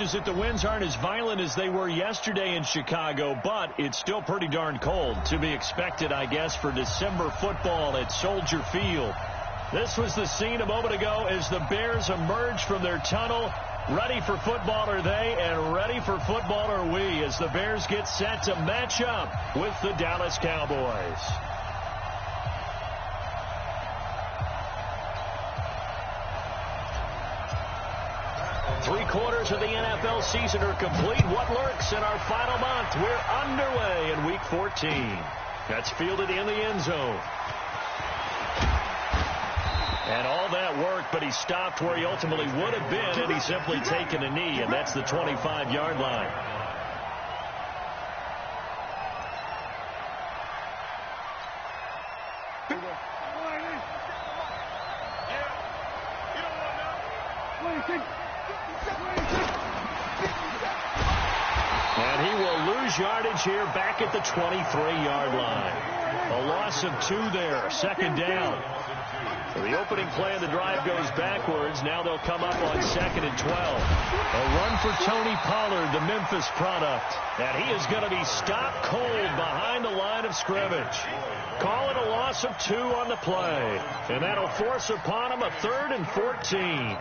Is that the winds aren't as violent as they were yesterday in Chicago, but it's still pretty darn cold. To be expected, I guess, for December football at Soldier Field. This was the scene a moment ago as the Bears emerged from their tunnel. Ready for football are they, and ready for football are we, as the Bears get set to match up with the Dallas Cowboys. Three-quarters of the NFL season are complete. What lurks in our final month? We're underway in Week 14. That's fielded in the end zone. And all that work, but he stopped where he ultimately would have been, and he's simply taken a knee, and that's the 25-yard line. And he will lose yardage here back at the 23-yard line. A loss of 2 there, second down. So the opening play of the drive goes backwards. Now they'll come up on 2nd and 12. A run for Tony Pollard, the Memphis product. And he is going to be stopped cold behind the line of scrimmage. Call it a loss of 2 on the play. And that'll force upon him a 3rd and 14.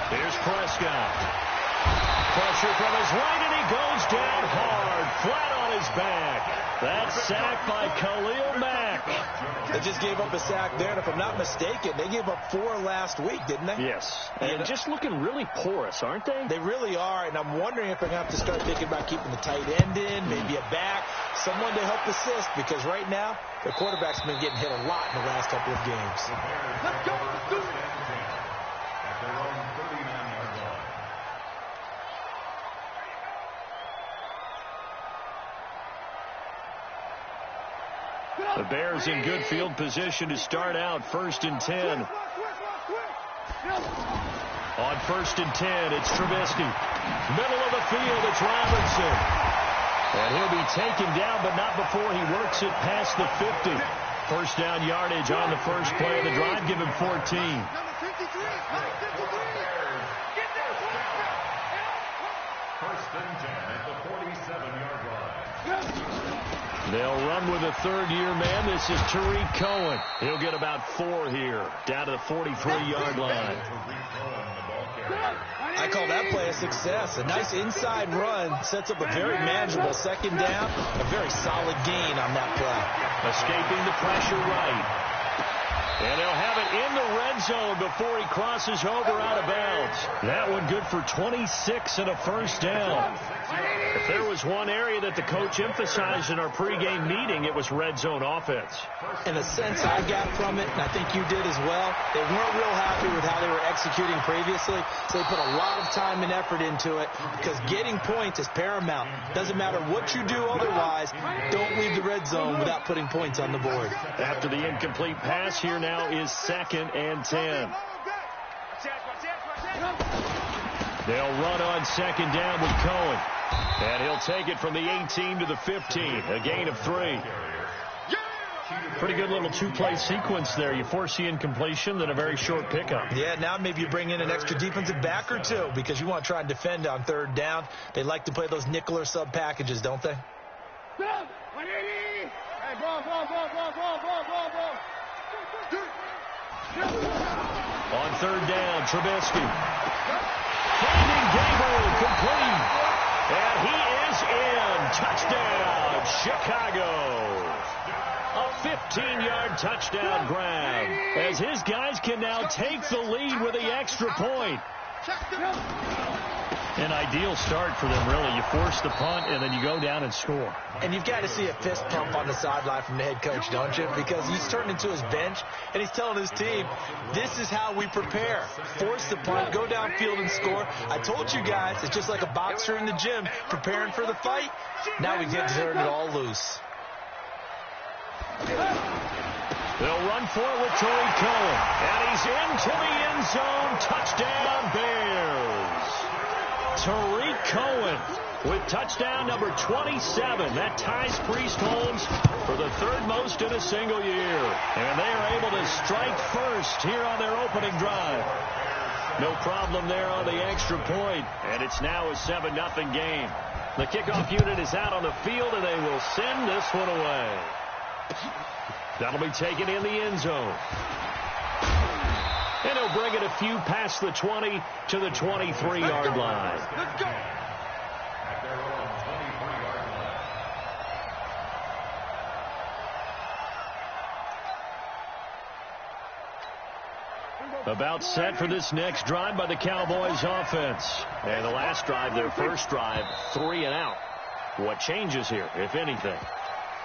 Here's Prescott. Pressure from his right, and he goes down hard, flat on his back. That's sacked by Khalil Mack. They just gave up a sack there, and if I'm not mistaken, they gave up 4 last week, didn't they? Yes. And just looking really porous, aren't they? They really are, and I'm wondering if they're going to have to start thinking about keeping the tight end in, maybe a back, someone to help assist, because right now, the quarterback's been getting hit a lot in the last couple of games. Let's go. Let's do it. The Bears in good field position to start out 1st and 10. On 1st and 10, it's Trubisky. Middle of the field, it's Robinson. And he'll be taken down, but not before he works it past the 50. First down yardage on the first play of the drive, give him 14. First and 10 at the 47-yard line. They'll run with a third-year man. This is Tariq Cohen. He'll get about 4 here, down to the 43-yard line. I call that play a success. A nice inside run sets up a very manageable second down. A very solid gain on that play. Escaping the pressure right. And he'll have it in the red zone before he crosses over out of bounds. That one good for 26 and a first down. If there was one area that the coach emphasized in our pregame meeting, it was red zone offense. In a sense I got from it, and I think you did as well, they weren't real happy with how they were executing previously, so they put a lot of time and effort into it because getting points is paramount. Doesn't matter what you do otherwise, don't leave the red zone without putting points on the board. After the incomplete pass, here now is 2nd and 10. They'll run on 2nd down with Cohen. And he'll take it from the 18 to the 15, a gain of 3. Pretty good little 2-play sequence there. You force the incompletion, then a very short pickup. Yeah, now maybe you bring in an extra defensive back or 2 because you want to try and defend on 3rd down. They like to play those nickel or sub packages, don't they? On 3rd down, Trubisky. Finding Gabriel, complete. And he is in. Touchdown, Chicago. A 15-yard touchdown grab as his guys can now take the lead with the extra point. An ideal start for them, really. You force the punt, and then you go down and score. And you've got to see a fist pump on the sideline from the head coach, don't you? Because he's turning into his bench, and he's telling his team, this is how we prepare. Force the punt, go downfield and score. I told you guys, it's just like a boxer in the gym preparing for the fight. Now we get to turn it all loose. They'll run for it with Tariq Cohen. And he's into the end zone. Touchdown, Bears. Tariq Cohen with touchdown number 27. That ties Priest Holmes for the third most in a single year. And they are able to strike first here on their opening drive. No problem there on the extra point. And it's now a 7-0 game. The kickoff unit is out on the field, and they will send this one away. That'll be taken in the end zone. And he'll bring it a few past the 20 to the 23-yard line. Let's go. At their own 23-yard line. About set for this next drive by the Cowboys offense. And the last drive, their first drive, 3 and out. What changes here, if anything?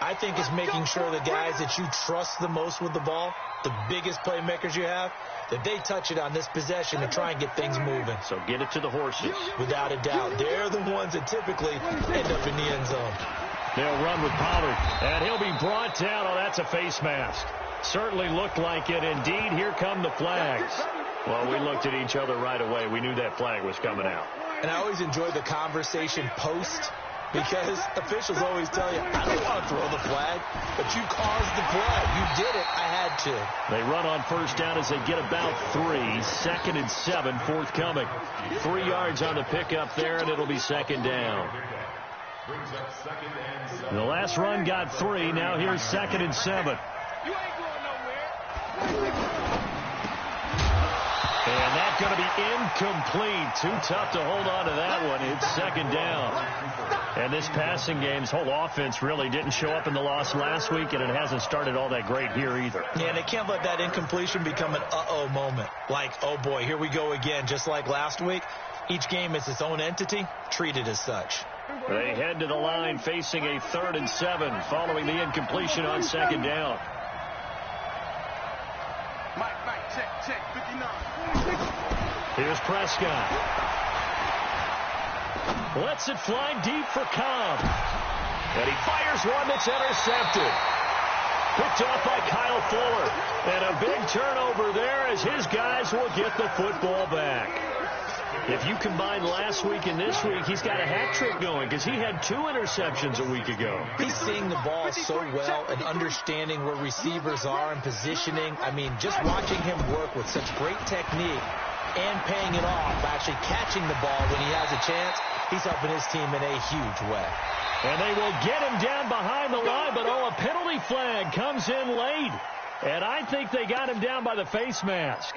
I think it's making sure the guys that you trust the most with the ball, the biggest playmakers you have, that they touch it on this possession to try and get things moving. So get it to the horses. Without a doubt. They're the ones that typically end up in the end zone. They'll run with Pollard, and he'll be brought down. Oh, that's a face mask. Certainly looked like it. Indeed, here come the flags. Well, we looked at each other right away. We knew that flag was coming out. And I always enjoy the conversation post, because officials always tell you, I don't want to throw the flag, but you caused the play. You did it. I had to. They run on first down as they get about 3. 2nd and 7 forthcoming. 3 yards on the pickup there, and it'll be 2nd down. The last run got 3. Now here's 2nd and 7. You ain't going nowhere. And that's going to be incomplete. Too tough to hold on to that one. It's 2nd down. And this passing game's whole offense really didn't show up in the loss last week, and it hasn't started all that great here either. Yeah, they can't let that incompletion become an uh-oh moment. Like, oh boy, here we go again. Just like last week, each game is its own entity, treated as such. They head to the line facing a 3rd and 7 following the incompletion on 2nd down. Mike, check, 59. Here's Prescott. Lets it fly deep for Cobb. And he fires one that's intercepted. Picked off by Kyle Fuller. And a big turnover there as his guys will get the football back. If you combine last week and this week, he's got a hat trick going because he had 2 interceptions a week ago. He's seeing the ball so well and understanding where receivers are and positioning. I mean, just watching him work with such great technique and paying it off, actually catching the ball when he has a chance, he's helping his team in a huge way. And they will get him down behind the line, but a penalty flag comes in late. And I think they got him down by the face mask.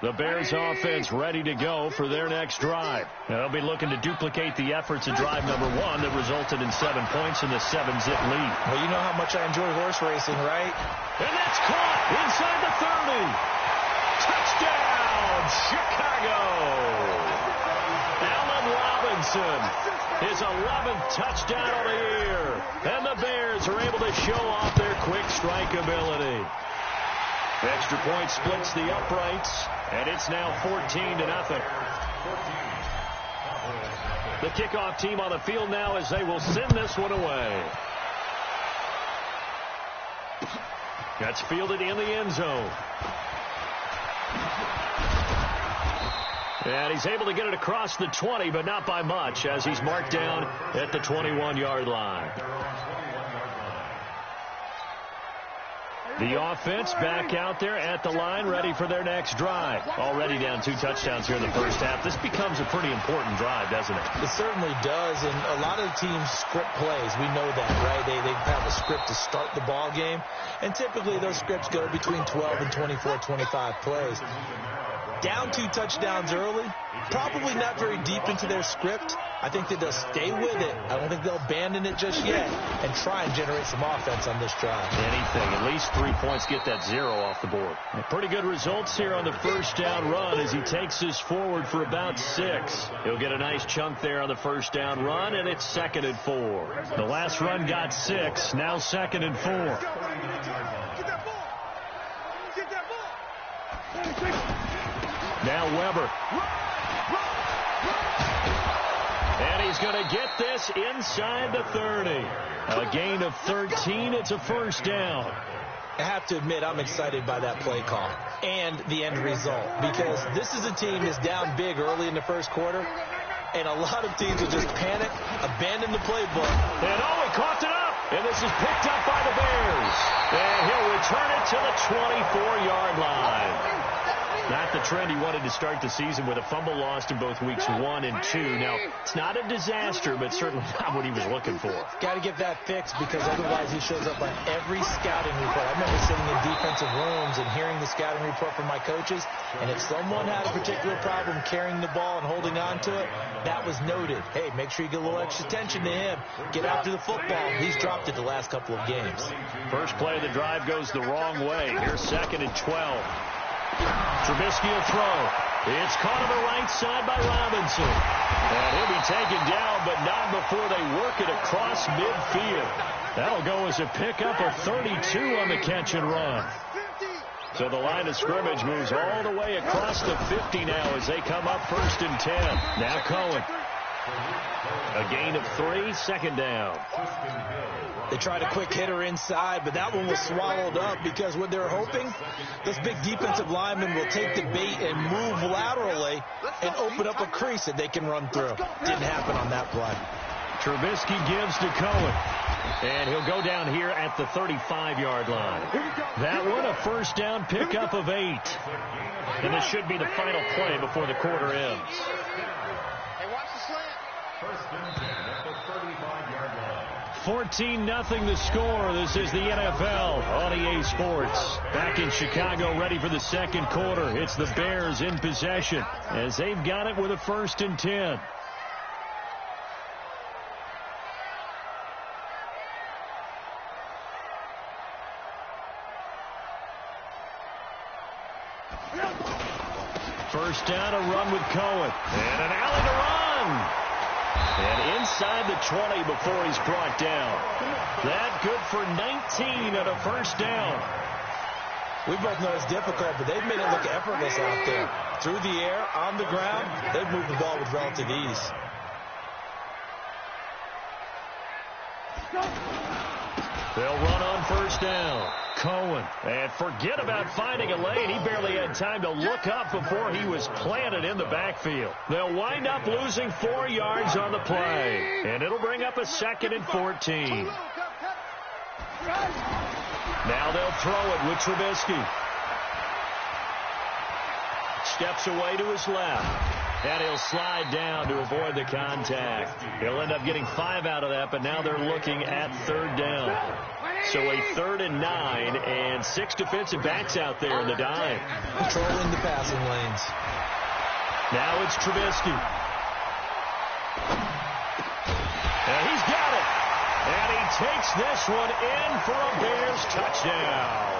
The Bears offense ready to go for their next drive. They'll be looking to duplicate the efforts of drive number 1 that resulted in 7 points in the 7-zip lead. Well, you know how much I enjoy horse racing, right? And that's caught inside the 30. Touchdown, Chicago. Allen Robinson, his 11th touchdown of the year. And the Bears are able to show off their quick strike ability. Extra point splits the uprights, and it's now 14-0. The kickoff team on the field now as they will send this one away. That's fielded in the end zone. And he's able to get it across the 20, but not by much, as he's marked down at the 21-yard line. The offense back out there at the line, ready for their next drive. Already down 2 touchdowns here in the first half. This becomes a pretty important drive, doesn't it? It certainly does, and a lot of the teams script plays. We know that, right? They have a script to start the ball game, and typically those scripts go between 12 and 24, 25 plays. Down 2 touchdowns early, probably not very deep into their script. I think that they'll stay with it. I don't think they'll abandon it just yet and try and generate some offense on this drive. Anything. At least 3 points, get that 0 off the board. Pretty good results here on the first down run as he takes us forward for about 6. He'll get a nice chunk there on the first down run, and it's 2nd and 4. The last run got 6. Now 2nd and 4. Now Weber. And he's going to get this inside the 30. A gain of 13. It's a first down. I have to admit, I'm excited by that play call and the end result, because this is a team that's down big early in the first quarter, and a lot of teams will just panic, abandon the playbook. And he caught it up, and this is picked up by the Bears. And he'll return it to the 24-yard line. Not the trend he wanted to start the season, with a fumble lost in both weeks 1 and 2. Now, it's not a disaster, but certainly not what he was looking for. Got to get that fixed, because otherwise he shows up on every scouting report. I remember sitting in defensive rooms and hearing the scouting report from my coaches, and if someone had a particular problem carrying the ball and holding on to it, that was noted. Hey, make sure you get a little extra attention to him. Get after the football. He's dropped it the last couple of games. First play of the drive goes the wrong way. Here's 2nd and 12. Trubisky will throw. It's caught on the right side by Robinson. And he'll be taken down, but not before they work it across midfield. That'll go as a pickup of 32 on the catch and run. So the line of scrimmage moves all the way across the 50 now as they come up 1st and 10. Now Cohen. A gain of 3, 2nd down. They tried a quick hitter inside, but that one was swallowed up, because what they're hoping, this big defensive lineman will take the bait and move laterally and open up a crease that they can run through. Didn't happen on that play. Trubisky gives to Cohen. And he'll go down here at the 35-yard line. That one, a first down pickup of 8. And this should be the final play before the quarter ends. Hey, watch the slant. 1st and 10 at the 35-yard line. 14-0 the score. This is the NFL on EA Sports. Back in Chicago, ready for the second quarter. It's the Bears in possession as they've got it with a 1st and 10. First down, a run with Cohen. And an alley to run. And inside the 20 before he's brought down. That good for 19 at a first down. We both know it's difficult, but they've made it look effortless out there. Through the air, on the ground, they've moved the ball with relative ease. They'll run on first down. Cohen. And forget about finding a lane. He barely had time to look up before he was planted in the backfield. They'll wind up losing 4 yards on the play. And it'll bring up a 2nd and 14. Now they'll throw it with Trubisky. Steps away to his left. And he'll slide down to avoid the contact. He'll end up getting 5 out of that, but now they're looking at 3rd down. So a 3rd and 9, and 6 defensive backs out there in the dime. Controlling the passing lanes. Now it's Trubisky. And he's got it. And he takes this one in for a Bears touchdown.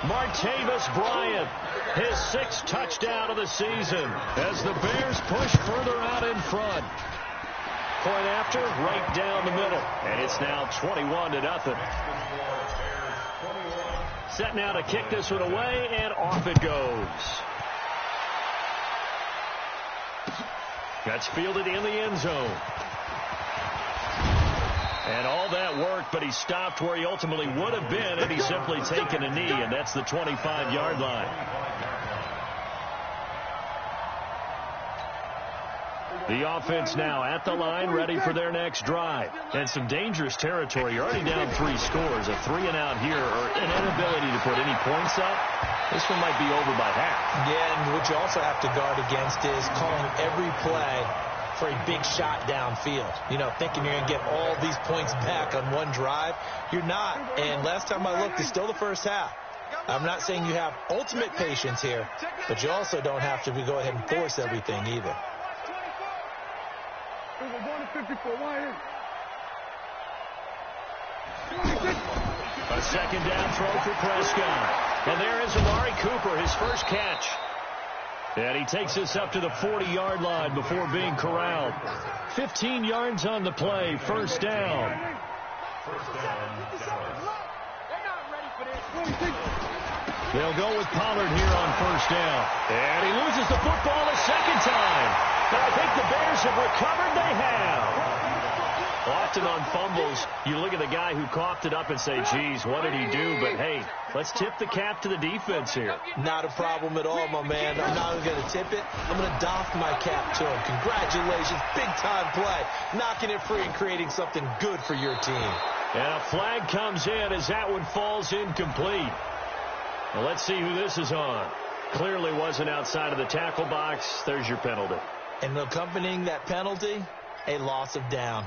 Martavis Bryant, his 6th touchdown of the season as the Bears push further out in front. Point after, right down the middle. And it's now 21-0. Set now to kick this one away, and off it goes. That's fielded in the end zone. And all that work, but he stopped where he ultimately would have been had he simply taken a knee, and that's the 25-yard line. The offense now at the line, ready for their next drive. And some dangerous territory. You're already down 3 scores. A 3-and-out here, or an inability to put any points up. This one might be over by half. Yeah, and what you also have to guard against is calling every play for a big shot downfield. You know, thinking you're going to get all these points back on one drive. You're not. And last time I looked, it's still the first half. I'm not saying you have ultimate patience here, but you also don't have to go ahead and force everything either. A 2nd down throw for Prescott. And there is Amari Cooper, his first catch. And he takes this up to the 40-yard line before being corralled. 15 yards on the play, first down. They'll go with Pollard here on first down. And he loses the football a 2nd time. And I think the Bears have recovered. They have. Often on fumbles, you look at the guy who coughed it up and say, geez, what did he do? But, hey, let's tip the cap to the defense here. Not a problem at all, my man. I'm not going to tip it. I'm going to doff my cap to him. Congratulations. Big-time play. Knocking it free and creating something good for your team. And a flag comes in as that one falls incomplete. Well, let's see who this is on. Clearly wasn't outside of the tackle box. There's your penalty. And accompanying that penalty, a loss of down.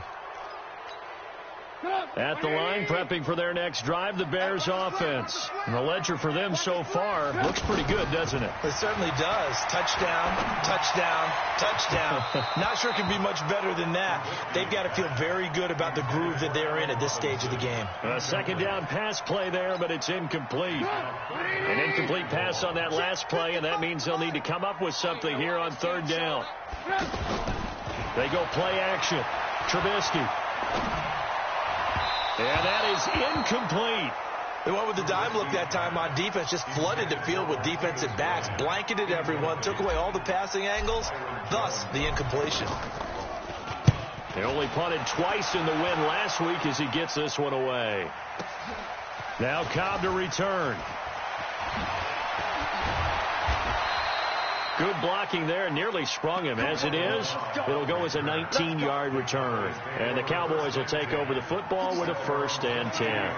At the line, prepping for their next drive, the Bears offense. And the ledger for them so far looks pretty good, doesn't it? It certainly does. Touchdown, touchdown, touchdown. Not sure it can be much better than that. They've got to feel very good about the groove that they're in at this stage of the game. A second down pass play there, but it's incomplete. An incomplete pass on that last play, and that means they'll need to come up with something here on third down. They go play action. Trubisky. And that is incomplete. They went with the dime look that time on defense, just flooded the field with defensive backs, blanketed everyone, took away all the passing angles, thus the incompletion. They only punted twice in the win last week as he gets this one away. Now Cobb to return. Good blocking there, nearly sprung him. As it is, it'll go as a 19-yard return. And the Cowboys will take over the football with a 1st and 10.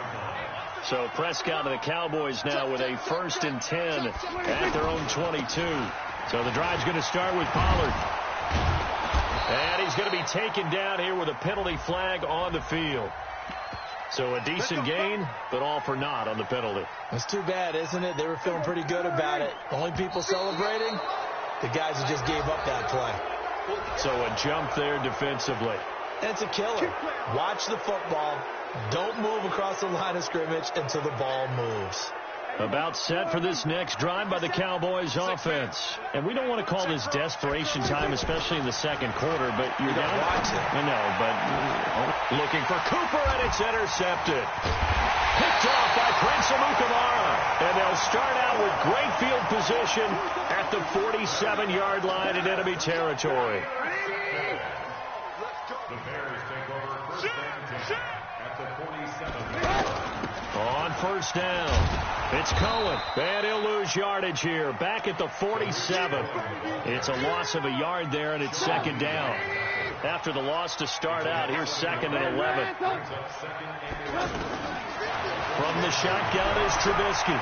So Prescott and the Cowboys now with a 1st and 10 at their own 22. So the drive's going to start with Pollard. And he's going to be taken down here with a penalty flag on the field. So a decent gain, but all for naught on the penalty. That's too bad, isn't it? They were feeling pretty good about it. Only people celebrating, the guys who just gave up that play. So a jump there defensively. And it's a killer. Watch the football. Don't move across the line of scrimmage until the ball moves. About set for this next drive by the Cowboys offense. And we don't want to call this desperation time, especially in the second quarter, but you're down. Watch it. I know, but looking for Cooper, and it's intercepted. Picked off by Prince Amukamara. And they'll start out with great field position at the 47-yard line in enemy territory. The Bears take over 1st and 10 at the 47. On 1st down. It's Cohen, and he'll lose yardage here. Back at the 47. It's a loss of a yard there, and it's 2nd down. After the loss to start out, here's 2nd and 11. From the shotgun is Trubisky.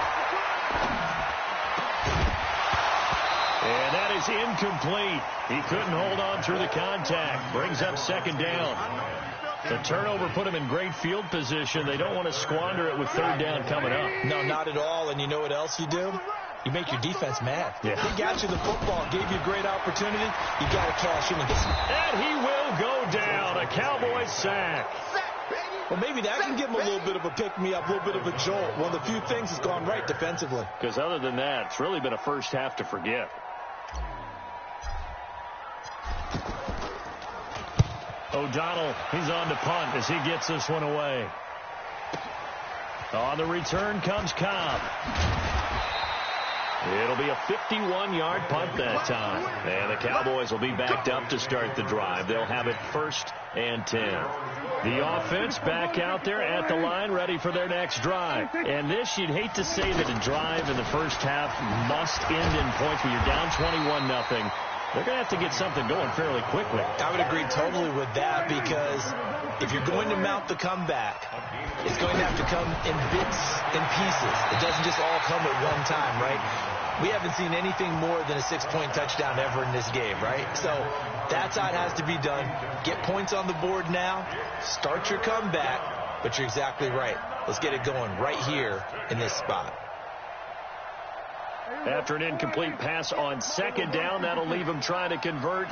And that is incomplete. He couldn't hold on through the contact. Brings up 2nd down. The turnover put him in great field position. They don't want to squander it with 3rd down coming up. No, not at all. And you know what else you do? You make your defense mad. Yeah. He got you the football, gave you a great opportunity. You got to cash in and get some. And he will go down. A Cowboys sack. Well, maybe that can give him a little bit of a pick-me-up, a little bit of a jolt. One of the few things that's gone right defensively. Because other than that, it's really been a first half to forget. O'Donnell, he's on to punt as he gets this one away. On the return comes Cobb. It'll be a 51-yard punt that time. And the Cowboys will be backed up to start the drive. They'll have it 1st and 10. The offense back out there at the line, ready for their next drive. And this, you'd hate to say that a drive in the first half must end in points when you're down 21-0. They're going to have to get something going fairly quickly. I would agree totally with that, because if you're going to mount the comeback, it's going to have to come in bits and pieces. It doesn't just all come at one time, right? We haven't seen anything more than a 6-point touchdown ever in this game, right? So that's how it has to be done. Get points on the board now. Start your comeback. But you're exactly right. Let's get it going right here in this spot. After an incomplete pass on 2nd down, that'll leave him trying to convert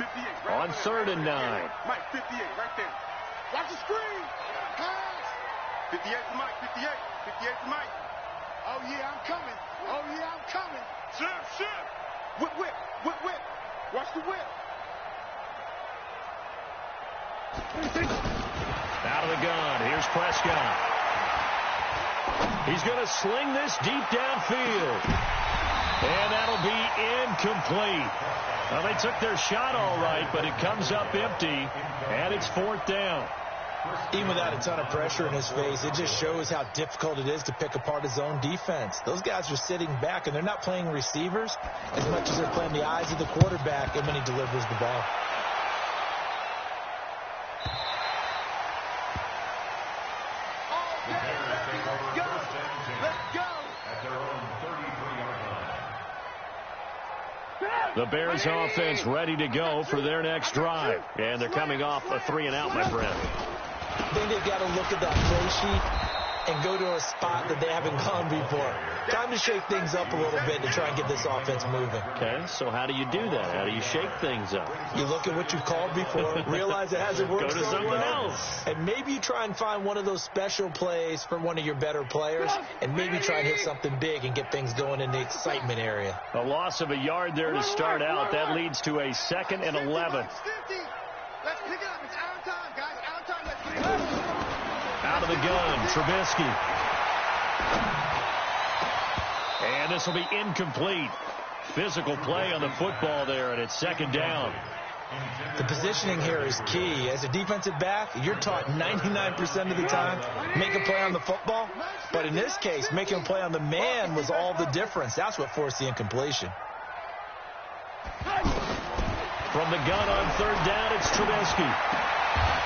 on 3rd and 9. Mike, 58, right there. Watch the screen. Pass. 58 to Mike, 58. 58 to Mike. Oh, yeah, I'm coming. Oh, yeah, I'm coming. Ship. Whip. Watch the whip. Out of the gun, here's Prescott. He's going to sling this deep downfield. And that'll be incomplete. Well, they took their shot all right, but it comes up empty, and it's 4th down. Even without a ton of pressure in his face, it just shows how difficult it is to pick apart his own defense. Those guys are sitting back, and they're not playing receivers as much as they're playing the eyes of the quarterback and when he delivers the ball. The Bears offense ready to go for their next drive. And they're coming off a 3-and-out, my friend. I think they've got to look at that play sheet and go to a spot that they haven't gone before. Time to shake things up a little bit to try and get this offense moving. Okay, so how do you do that? How do you shake things up? You look at what you've called before, realize it hasn't worked Go to so something well, else. and maybe you try and find one of those special plays for one of your better players, and maybe try and hit something big and get things going in the excitement area. A loss of a yard there to start out. That leads to a 2nd and 11. Let's pick it up. It's our time, guys. Our time. Let's get it. Out of the gun, Trubisky. And this will be incomplete. Physical play on the football there, and it's 2nd down. The positioning here is key. As a defensive back, you're taught 99% of the time, make a play on the football. But in this case, making a play on the man was all the difference. That's what forced the incompletion. From the gun on 3rd down, it's Trubisky.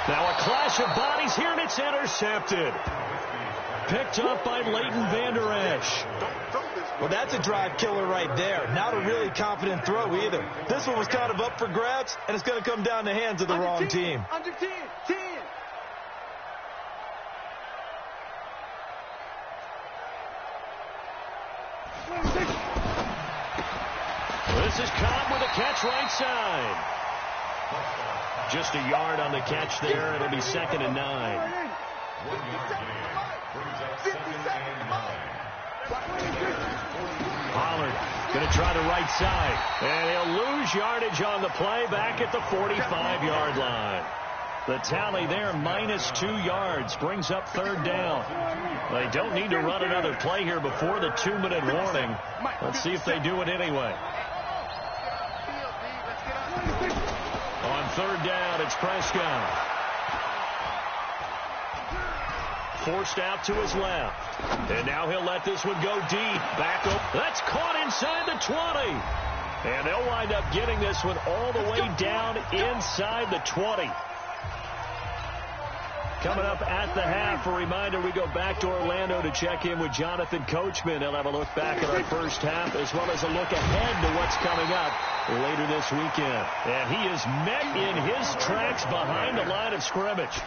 Now a clash of bodies here, and it's intercepted. Picked up by Leighton Vander Esch. Well, that's a drive killer right there. Not a really confident throw either. This one was kind of up for grabs, and it's going to come down the hands of the wrong team. Under 10. This is Cobb with a catch right side. Just a yard on the catch there. It'll be 2nd and 9. 1 yard gain. Brings up 2nd and 9. Pollard going to try the right side. And he'll lose yardage on the play back at the 45-yard line. The tally there, -2 yards, brings up 3rd down. They don't need to run another play here before the 2-minute warning. Let's see if they do it anyway. On 3rd down, it's Prescott. Forced out to his left. And now he'll let this one go deep. Back up. That's caught inside the 20. And they'll wind up getting this one all the way down inside the 20. Coming up at the half, a reminder, we go back to Orlando to check in with Jonathan Coachman. He'll have a look back at our first half as well as a look ahead to what's coming up later this weekend. And he is met in his tracks behind the line of scrimmage.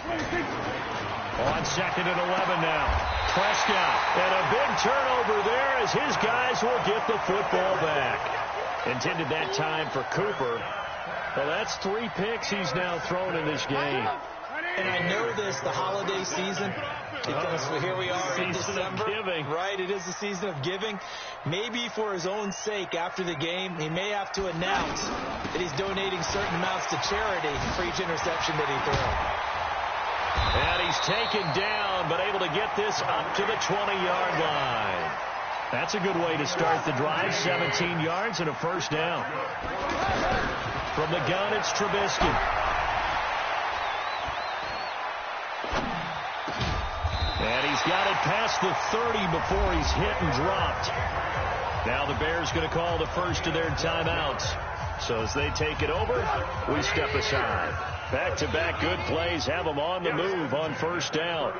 On 2nd and 11 now. Prescott. And a big turnover there as his guys will get the football back. Intended that time for Cooper. Well, that's 3 picks he's now thrown in this game. And I know this, the holiday season, because here we are in December. Season of giving. Right, it is the season of giving. Maybe for his own sake after the game, he may have to announce that he's donating certain amounts to charity for each interception that he throws. And he's taken down, but able to get this up to the 20-yard line. That's a good way to start the drive. 17 yards and a 1st down. From the gun, it's Trubisky. And he's got it past the 30 before he's hit and dropped. Now the Bears going to call the first of their timeouts. So as they take it over, we step aside. Back-to-back good plays have them on the move on 1st down.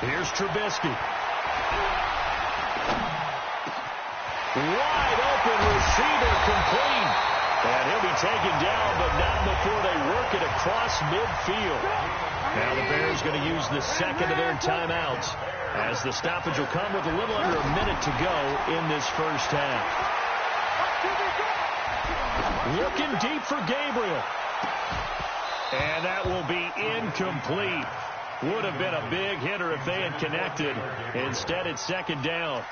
Here's Trubisky. Wide open receiver complete. And he'll be taken down, but not before they work it across midfield. Now the Bears going to use the 2nd of their timeouts as the stoppage will come with a little under a minute to go in this first half. Looking deep for Gabriel. And that will be incomplete. Would have been a big hitter if they had connected. Instead, it's second down.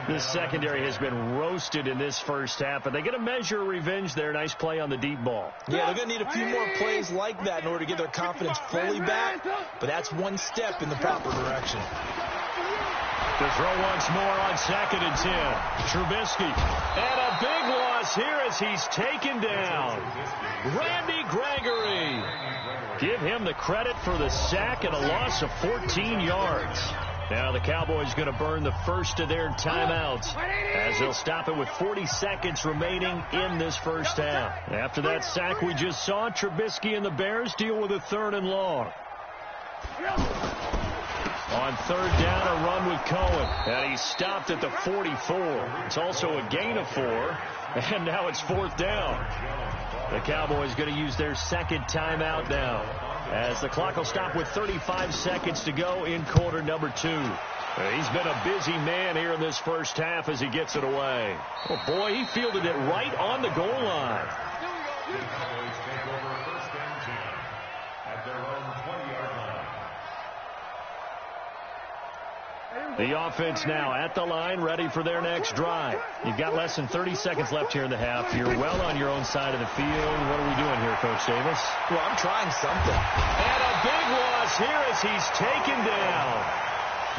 This secondary has been roasted in this first half, but they get a measure of revenge there. Nice play on the deep ball. Yeah, they're going to need a few more plays like that in order to get their confidence fully back, but that's one step in the proper direction. To throw once more on 2nd and 10. Trubisky. And a big loss here as he's taken down. Randy Gregory. Give him the credit for the sack and a loss of 14 yards. Now the Cowboys going to burn the first of their timeouts as they'll stop it with 40 seconds remaining in this first half. After that sack we just saw, Trubisky and the Bears deal with a 3rd and long. On 3rd down, a run with Cohen. And he stopped at the 44. It's also a gain of 4. And now it's 4th down. The Cowboys going to use their 2nd timeout now, as the clock will stop with 35 seconds to go in quarter number 2. He's been a busy man here in this first half as he gets it away. Oh, boy, he fielded it right on the goal line. The Cowboys take over 1st and 10 at their own 20-yard line. The offense now at the line, ready for their next drive. You've got less than 30 seconds left here in the half. You're well on your own side of the field. What are we doing here, Coach Davis? Well, I'm trying something. And a big loss here as he's taken down.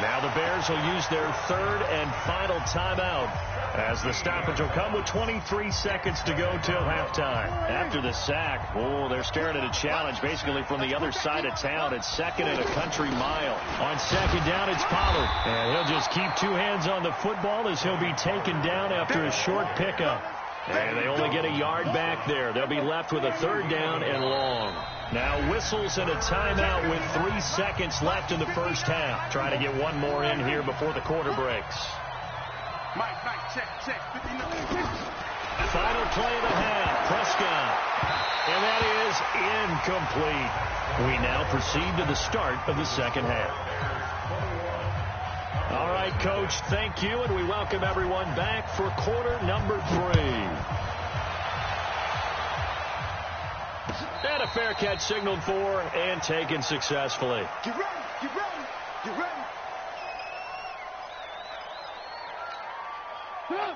Now the Bears will use their 3rd and final timeout as the stoppage will come with 23 seconds to go till halftime. After the sack, they're staring at a challenge basically from the other side of town. It's 2nd and a country mile. On 2nd down, it's Pollard. And he'll just keep 2 hands on the football as he'll be taken down after a short pickup. And they only get a yard back there. They'll be left with a 3rd down and long. Now whistles and a timeout with 3 seconds left in the first half. Trying to get one more in here before the quarter breaks. Mike, check. Final play of the half. Prescott. And that is incomplete. We now proceed to the start of the second half. All right, Coach, thank you, and we welcome everyone back for quarter number 3. And a fair catch signaled for and taken successfully. Get ready.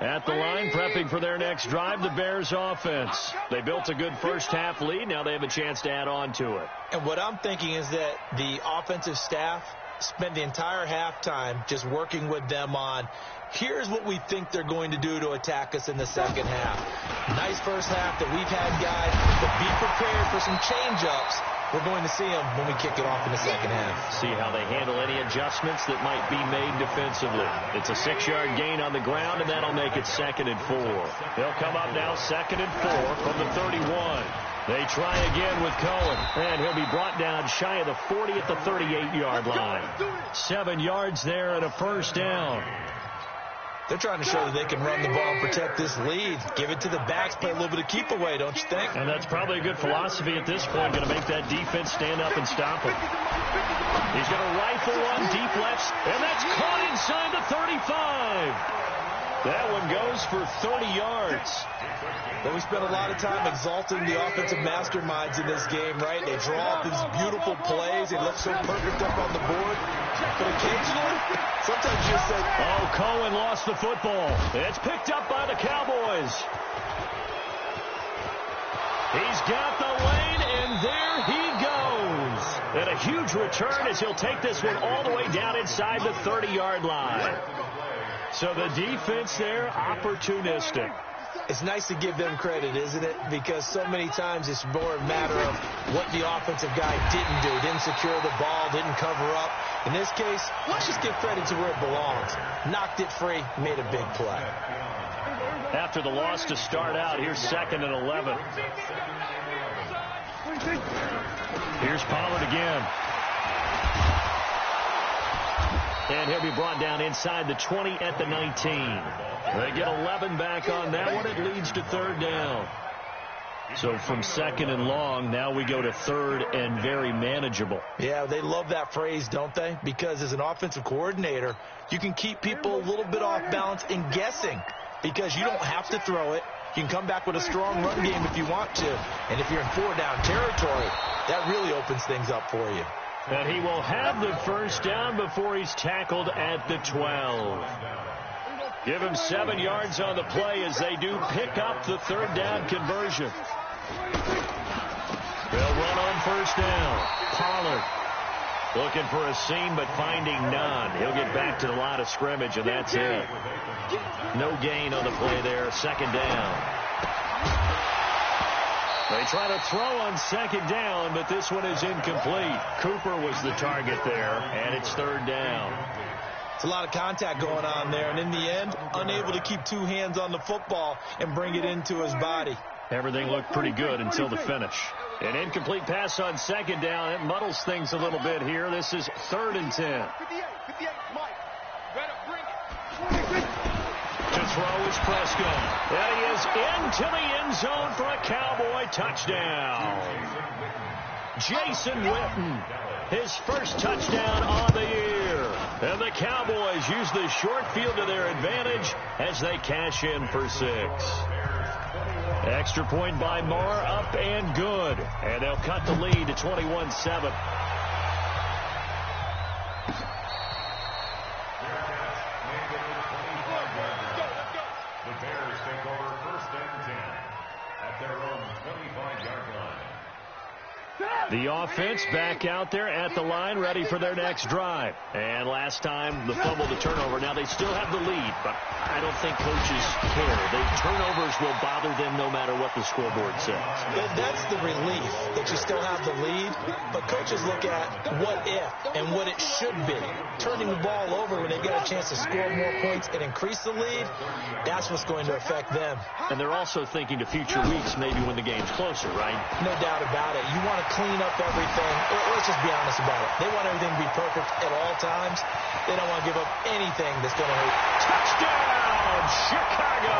At the line, prepping for their next drive, the Bears offense. They built a good first half lead. Now they have a chance to add on to it. And what I'm thinking is that the offensive staff spend the entire halftime just working with them on, here's what we think they're going to do to attack us in the second half. Nice first half that we've had, guys, but be prepared for some change-ups. We're going to see them when we kick it off in the second half. See how they handle any adjustments that might be made defensively. It's a 6-yard gain on the ground, and that'll make it 2nd and 4. They'll come up now 2nd and 4 from the 31. They try again with Cohen, and he'll be brought down shy of the 40 at the 38-yard line. 7 yards there and a first down. They're trying to show that they can run the ball and protect this lead. Give it to the backs, play a little bit of keep away, don't you think? And that's probably a good philosophy at this point, going to make that defense stand up and stop him. He's going to rifle one deep left, and that's caught inside the 35. That one goes for 30 yards. But we spent a lot of time exalting the offensive masterminds in this game, right? They draw up these beautiful plays. They look so perfect up on the board. But occasionally, sometimes you just say, oh, Cohen lost the football. It's picked up by the Cowboys. He's got the lane, and there he goes. And a huge return as he'll take this one all the way down inside the 30-yard line. So the defense there, opportunistic. It's nice to give them credit, isn't it? Because so many times it's more a matter of what the offensive guy didn't do. Didn't secure the ball, didn't cover up. In this case, let's just give credit to where it belongs. Knocked it free, made a big play. After the loss to start out, here's 2nd and 11. Here's Pollard again. And he'll be brought down inside the 20 at the 19. They get 11 back on that one. It leads to 3rd down. So from 2nd and long, now we go to 3rd and very manageable. Yeah, they love that phrase, don't they? Because as an offensive coordinator, you can keep people a little bit off balance and guessing because you don't have to throw it. You can come back with a strong run game if you want to. And if you're in 4-down territory, that really opens things up for you. And he will have the first down before he's tackled at the 12. Give him 7 yards on the play as they do pick up the third down conversion. They'll run on first down. Pollard looking for a seam but finding none. He'll get back to the line of scrimmage, and that's it. No gain on the play there. Second down. They try to throw on second down, but this one is incomplete. Cooper was the target there, and it's third down. It's a lot of contact going on there, and in the end, unable to keep 2 hands on the football and bring it into his body. Everything looked pretty good until the finish. An incomplete pass on second down. It muddles things a little bit here. This is 3rd and 10. 58, Mike. Better bring it. To throw is Prescott. And he is into the end zone for a Cowboy touchdown. Jason Witten, his first touchdown on the year. And the Cowboys use the short field to their advantage as they cash in for 6. Extra point by Marr, up and good. And they'll cut the lead to 21-7. The Bears take over 1st and 10 at their own 25-yard line. The offense back out there at the line, ready for their next drive. And last time, the fumble to turnover. Now, they still have the lead, but I don't think coaches care. The turnovers will bother them no matter what the scoreboard says. That's the relief, that you still have the lead. But coaches look at what if and what it should be. Turning the ball over when they've got a chance to score more points and increase the lead, that's what's going to affect them. And they're also thinking to future weeks, maybe when the game's closer, right? No doubt about it. You want to clean up everything. Let's just be honest about it. They want everything to be perfect at all times. They don't want to give up anything that's going to hurt. Touchdown, Chicago!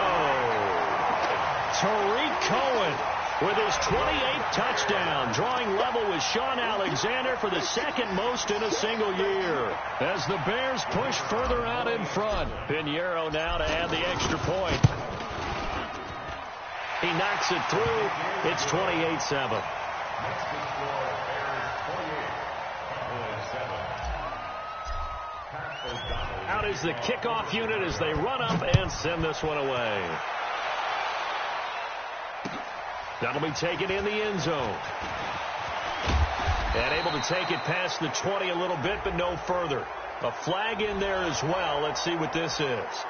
Tariq Cohen with his 28th touchdown, drawing level with Sean Alexander for the 2nd most in a single year. As the Bears push further out in front, Pinheiro now to add the extra point. He knocks it through. It's 28-7. Out is the kickoff unit as they run up and send this one away. That'll be taken in the end zone. And able to take it past the 20 a little bit, but no further. A flag in there as well. Let's see what this is.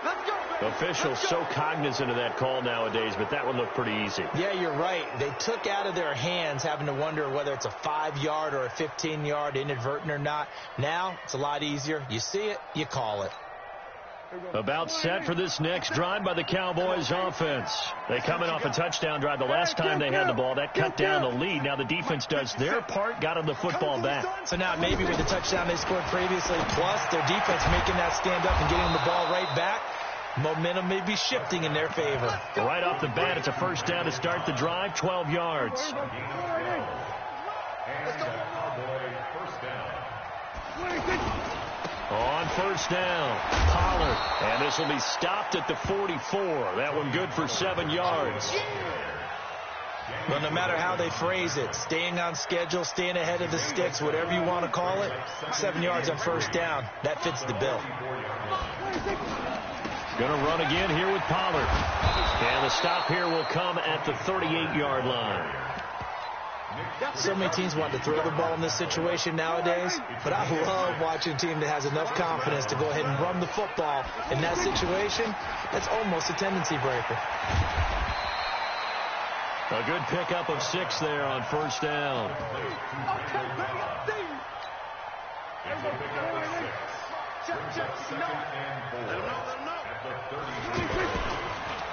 Officials so cognizant of that call nowadays, but that one looked pretty easy. Yeah, you're right. They took out of their hands having to wonder whether it's a 5-yard or a 15-yard inadvertent or not. Now, it's a lot easier. You see it, you call it. About set for this next drive by the Cowboys offense. They coming off a touchdown drive the last time they had the ball. That cut down the lead. Now the defense does their part, got them the football back. So now maybe with the touchdown they scored previously, plus their defense making that stand up and getting them the ball right back, momentum may be shifting in their favor. Right off the bat, it's a first down to start the drive, 12 yards. On first down, Pollard. And this will be stopped at the 44. That one good for 7 yards. Well, no matter how they phrase it, staying on schedule, staying ahead of the sticks, whatever you want to call it, 7 yards on first down, that fits the bill. Going to run again here with Pollard. And the stop here will come at the 38-yard line. So many teams want to throw the ball in this situation nowadays, but I love watching a team that has enough confidence to go ahead and run the football. In that situation, that's almost a tendency breaker. A good pickup of 6 there on first down.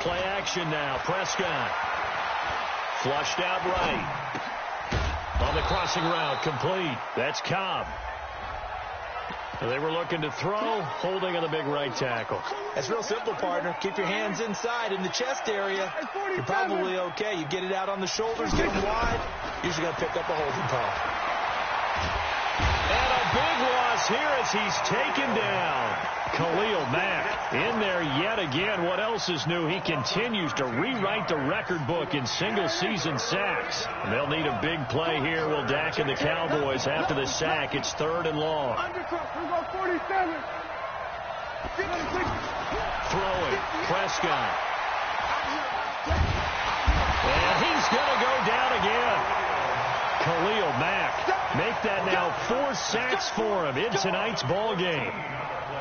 Play action now. Prescott. Flushed out right. On the crossing route, complete. That's Cobb. They were looking to throw, holding on the big right tackle. That's real simple, partner. Keep your hands inside in the chest area. You're probably okay. You get it out on the shoulders, get them wide. Usually going to pick up a holding call. And a big loss is here as he's taken down. Khalil Mack in there yet again. What else is new? He continues to rewrite the record book in single-season sacks. And they'll need a big play here. Will Dak and the Cowboys after the sack. It's 3rd and long. Throwing. Prescott. And he's going to go down again. Khalil Mack. Make that now 4 sacks for him in tonight's ball game.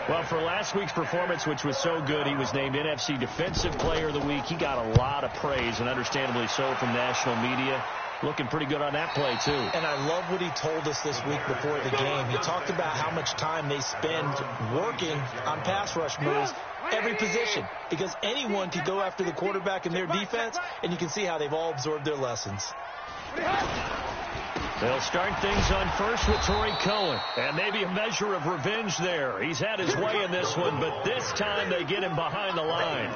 Well, for last week's performance, which was so good, he was named NFC Defensive Player of the Week. He got a lot of praise, and understandably so, from national media. Looking pretty good on that play, too. And I love what he told us this week before the game. He talked about how much time they spend working on pass rush moves, every position, because anyone can go after the quarterback in their defense, and you can see how they've all absorbed their lessons. They'll start things on first with Torrey Cohen. And maybe a measure of revenge there. He's had his way in this one, but this time they get him behind the line.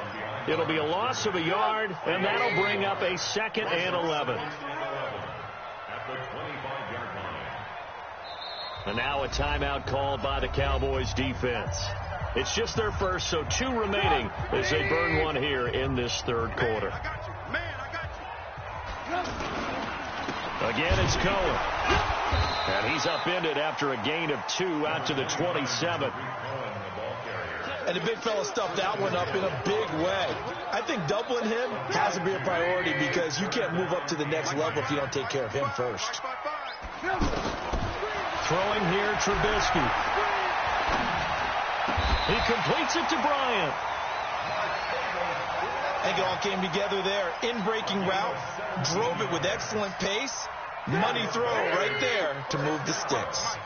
It'll be a loss of a yard, and that'll bring up a 2nd and 11. And now a timeout called by the Cowboys defense. It's just their first, so 2 remaining as they burn one here in this 3rd quarter. Again, it's Cohen. And he's upended after a gain of 2 out to the 27. And the big fella stuffed that one up in a big way. I think doubling him has to be a priority because you can't move up to the next level if you don't take care of him first. Throwing here, Trubisky. He completes it to Bryant. I think it all came together there. In-breaking route, drove it with excellent pace. Money throw right there to move the sticks.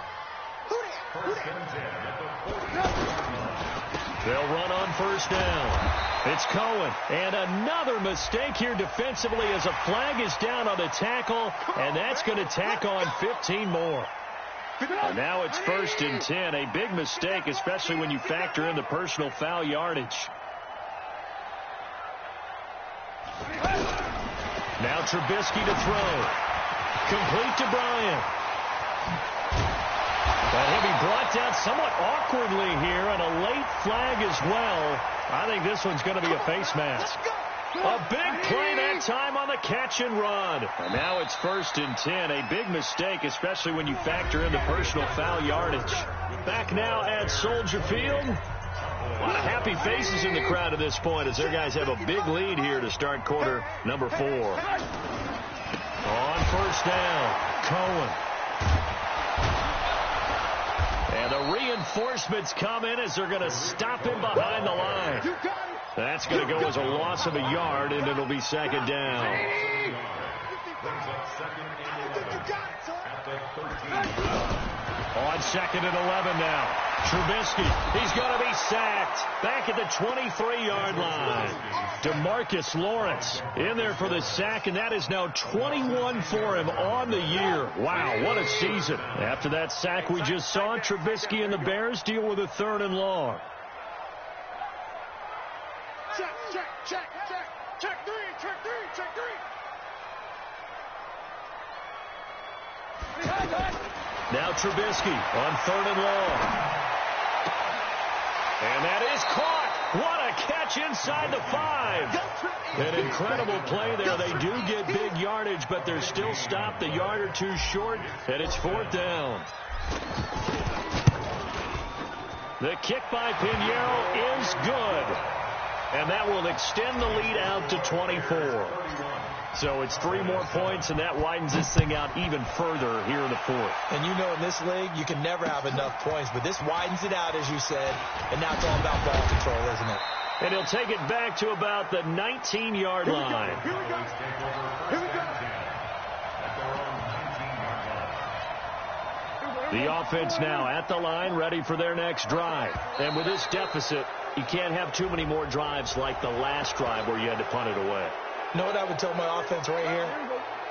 They'll run on 1st down. It's Cohen. And another mistake here defensively as a flag is down on the tackle, and that's going to tack on 15 more. And now it's 1st and 10. A big mistake, especially when you factor in the personal foul yardage. Now Trubisky to throw. Complete to Bryant. And he'll be brought down somewhat awkwardly here, and a late flag as well. I think this one's going to be a face mask. A big play that time on the catch and run. And now it's 1st and 10. A big mistake, especially when you factor in the personal foul yardage. Back now at Soldier Field. A lot of happy faces in the crowd at this point as their guys have a big lead here to start quarter number 4. On 1st down, Cohen. And the reinforcements come in as they're going to stop him behind the line. That's going to go as a loss of a yard, and it'll be 2nd down. On 2nd and 11 now. Trubisky, he's going to be sacked. Back at the 23-yard line. DeMarcus Lawrence in there for the sack, and that is now 21 for him on the year. Wow, what a season. After that sack we just saw, Trubisky and the Bears deal with a 3rd and long. Check, check, check, check, check 3, check 3, check 3. Now Trubisky on 3rd and long. And that is caught. What a catch inside the 5. An incredible play there. They do get big yardage, but they're still stopped a yard or 2 short, and it's 4th down. The kick by Pinheiro is good. And that will extend the lead out to 24. So it's 3 more points, and that widens this thing out even further here in the 4th. And you know in this league, you can never have enough points, but this widens it out, as you said, and now it's all about ball control, isn't it? And he'll take it back to about the 19-yard line. Here we go. Here we go. The offense now at the line, ready for their next drive. And with this deficit, you can't have too many more drives like the last drive where you had to punt it away. You know what I would tell my offense right here?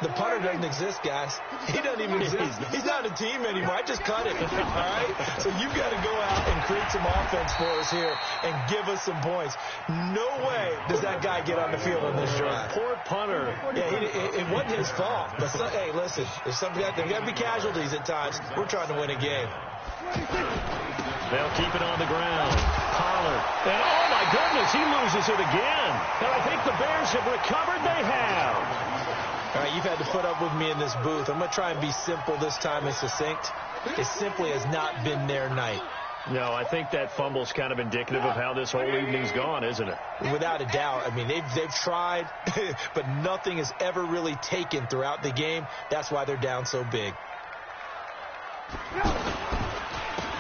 The punter doesn't exist, guys. He doesn't even exist. He's not a team anymore. I just cut it, all right? So you've got to go out and create some offense for us here and give us some points. No way does that guy get on the field on this drive. Poor punter. Yeah, it wasn't his fault. But hey, listen, there's got to be casualties at times. We're trying to win a game. They'll keep it on the ground. Pollard. And oh my goodness, he loses it again. And I think the Bears have recovered. They have. All right, you've had to put up with me in this booth. I'm going to try and be simple this time and succinct. It simply has not been their night. No, I think that fumble's kind of indicative of how this whole evening's gone, isn't it? Without a doubt. I mean, they've tried, but nothing is ever really taken throughout the game. That's why they're down so big.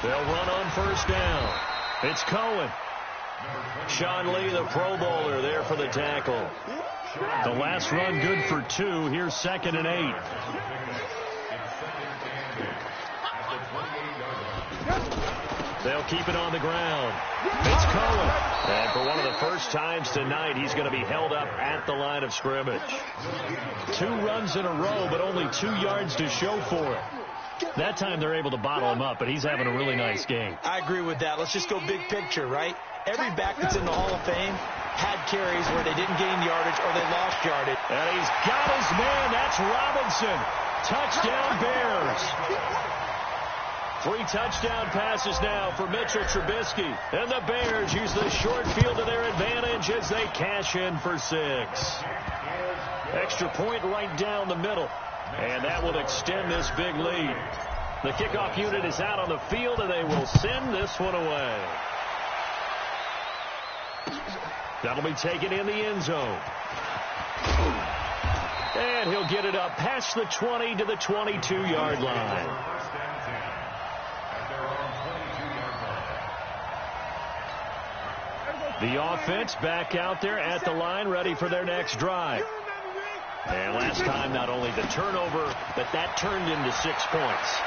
They'll run on first down. It's Cohen. Sean Lee, the Pro Bowler, there for the tackle. The last run good for 2. Here's 2nd and 8. They'll keep it on the ground. It's Cohen. And for one of the first times tonight, he's going to be held up at the line of scrimmage. 2 runs in a row, but only 2 yards to show for it. That time they're able to bottle him up, but he's having a really nice game. I agree with that. Let's just go big picture, right? Every back that's in the Hall of Fame had carries where they didn't gain yardage or they lost yardage. And he's got his man. That's Robinson. Touchdown Bears. 3 touchdown passes now for Mitchell Trubisky. And the Bears use the short field to their advantage as they cash in for 6. Extra point right down the middle. And that will extend this big lead. The kickoff unit is out on the field, and they will send this one away. That'll be taken in the end zone. And he'll get it up past the 20 to the 22-yard line. The offense back out there at the line, ready for their next drive. And last time, not only the turnover, but that turned into 6 points.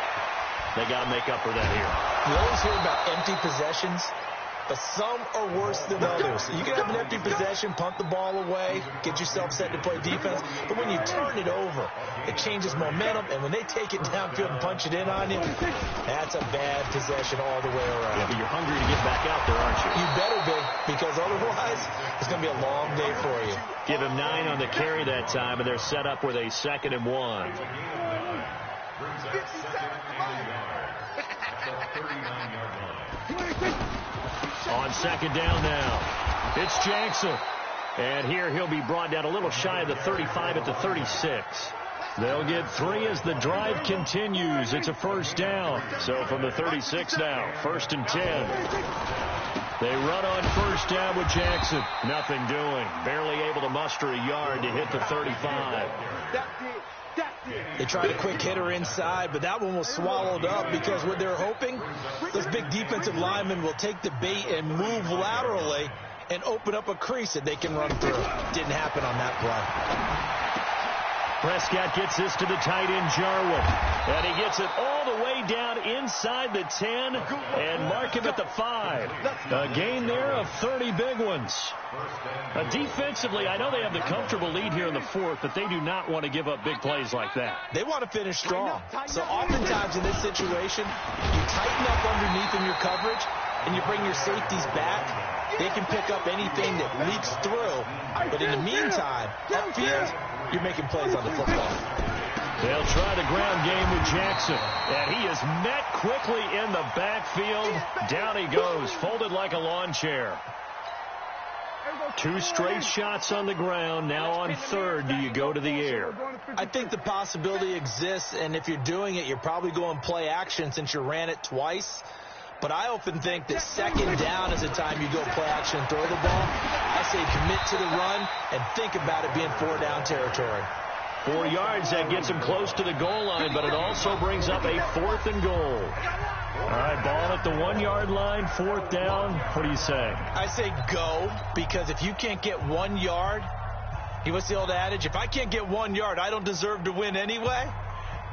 They got to make up for that here. We always hear about empty possessions, but some are worse than others. You can have an empty possession, punt the ball away, get yourself set to play defense. But when you turn it over, it changes momentum. And when they take it downfield and punch it in on you, that's a bad possession all the way around. Yeah, but you're hungry to get back out there, aren't you? You better be, because otherwise it's going to be a long day for you. Give him 9 on the carry that time, and they're set up with a 2nd and 1. On 2nd down now, it's Jackson. And here he'll be brought down a little shy of the 35 at the 36. They'll get 3 as the drive continues. It's a first down. So from the 36 now, 1st and 10. They run on first down with Jackson. Nothing doing. Barely able to muster a yard to hit the 35. They tried a quick hitter inside, but that one was swallowed up because what they're hoping, those big defensive linemen will take the bait and move laterally and open up a crease that they can run through. Didn't happen on that play. Prescott gets this to the tight end, Jarwin. And he gets it all the way down inside the 10 and mark him at the 5. A gain there of 30 big ones. Defensively, I know they have the comfortable lead here in the 4th, but they do not want to give up big plays like that. They want to finish strong. So oftentimes in this situation, you tighten up underneath in your coverage and you bring your safeties back. They can pick up anything that leaks through. But in the meantime, upfield, you're making plays on the football. They'll try the ground game with Jackson. And he is met quickly in the backfield. Down he goes, folded like a lawn chair. 2 straight shots on the ground. Now on 3rd, do you go to the air? I think the possibility exists, and if you're doing it, you're probably going play action since you ran it twice. But I often think that 2nd down is the time you go play action and throw the ball. I say commit to the run and think about it being 4-down territory. 4 yards, that gets him close to the goal line, but it also brings up a 4th and goal. All right, ball at the 1-yard line, 4th down. What do you say? I say go, because if you can't get 1 yard, what's the old adage? If I can't get 1 yard, I don't deserve to win anyway.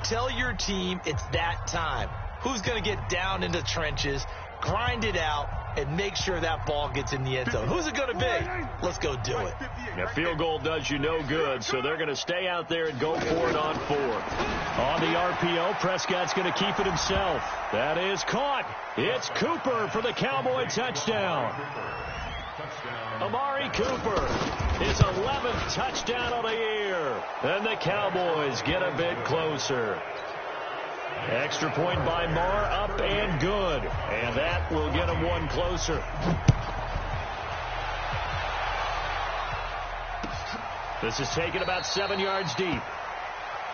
Tell your team it's that time. Who's going to get down into the trenches, grind it out, and make sure that ball gets in the end zone? Who's it going to be? Let's go do it. A field goal does you no good, so they're going to stay out there and go for it on 4th. On the RPO, Prescott's going to keep it himself. That is caught. It's Cooper for the Cowboy touchdown. Amari Cooper, his 11th touchdown of the year. And the Cowboys get a bit closer. Extra point by Marr, up and good. And that will get him one closer. This is taken about 7 yards deep.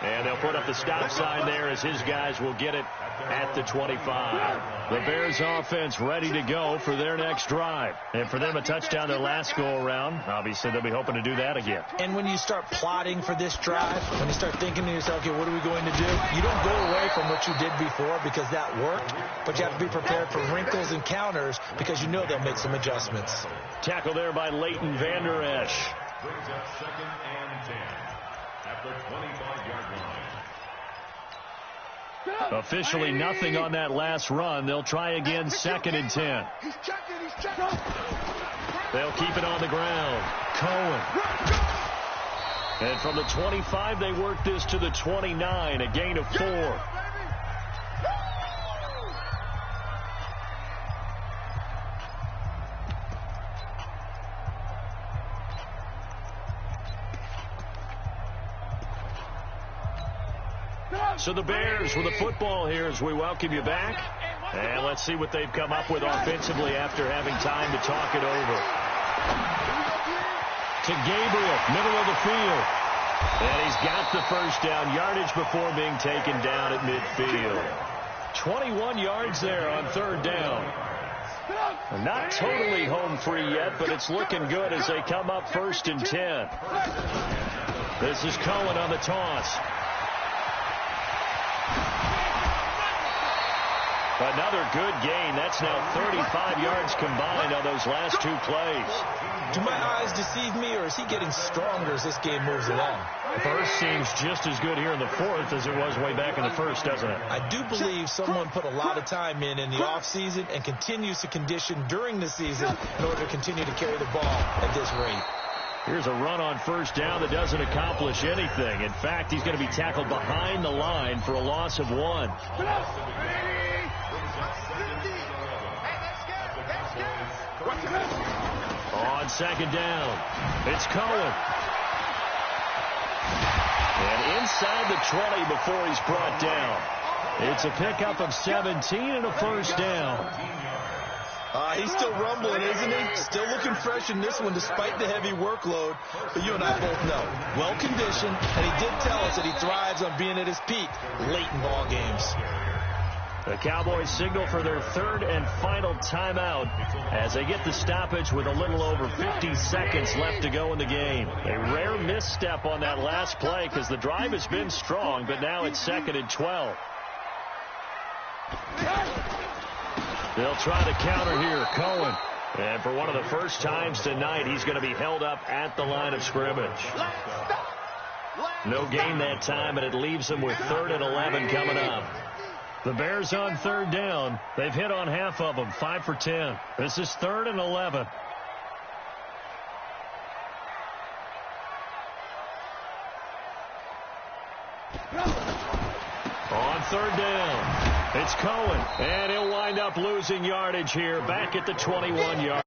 And they'll put up the stop sign there as his guys will get it at the 25. The Bears offense ready to go for their next drive. And for them, a touchdown their last go-around. Obviously, they'll be hoping to do that again. And when you start plotting for this drive, when you start thinking to yourself, okay, what are we going to do? You don't go away from what you did before because that worked, but you have to be prepared for wrinkles and counters because you know they'll make some adjustments. Tackle there by Leighton Vander Esch. Brings up 2nd and 10 at the 25-yard line. Officially nothing on that last run. They'll try again 2nd and 10. He's checking. They'll keep it on the ground. Cohen. And from the 25, they work this to the 29, a gain of 4. So the Bears with the football here as we welcome you back. And let's see what they've come up with offensively after having time to talk it over. To Gabriel, middle of the field. And he's got the first down, yardage before being taken down at midfield. 21 yards there on 3rd down. Not totally home free yet, but it's looking good as they come up 1st and 10. This is Cohen on the toss. Another good gain. That's now 35 yards combined on those last 2 plays. Do my eyes deceive me, or is he getting stronger as this game moves along? The first seems just as good here in the 4th as it was way back in the 1st, doesn't it? I do believe someone put a lot of time in the offseason and continues to condition during the season in order to continue to carry the ball at this rate. Here's a run on 1st down that doesn't accomplish anything. In fact, he's going to be tackled behind the line for a loss of 1. On 2nd down, it's Cohen. And inside the 20 before he's brought down. It's a pickup of 17 and a 1st down. He's still rumbling, isn't he? Still looking fresh in this one despite the heavy workload. But you and I both know, well-conditioned, and he did tell us that he thrives on being at his peak late in ball games. The Cowboys signal for their 3rd and final timeout as they get the stoppage with a little over 50 seconds left to go in the game. A rare misstep on that last play because the drive has been strong, but now it's 2nd and 12. They'll try to counter here, Cohen. And for one of the first times tonight, he's going to be held up at the line of scrimmage. No gain that time, and it leaves them with 3rd and 11 coming up. The Bears on 3rd down. They've hit on half of them, 5 for 10. This is 3rd and 11. On 3rd down, it's Cohen, and he'll wind up losing yardage here back at the 21-yard.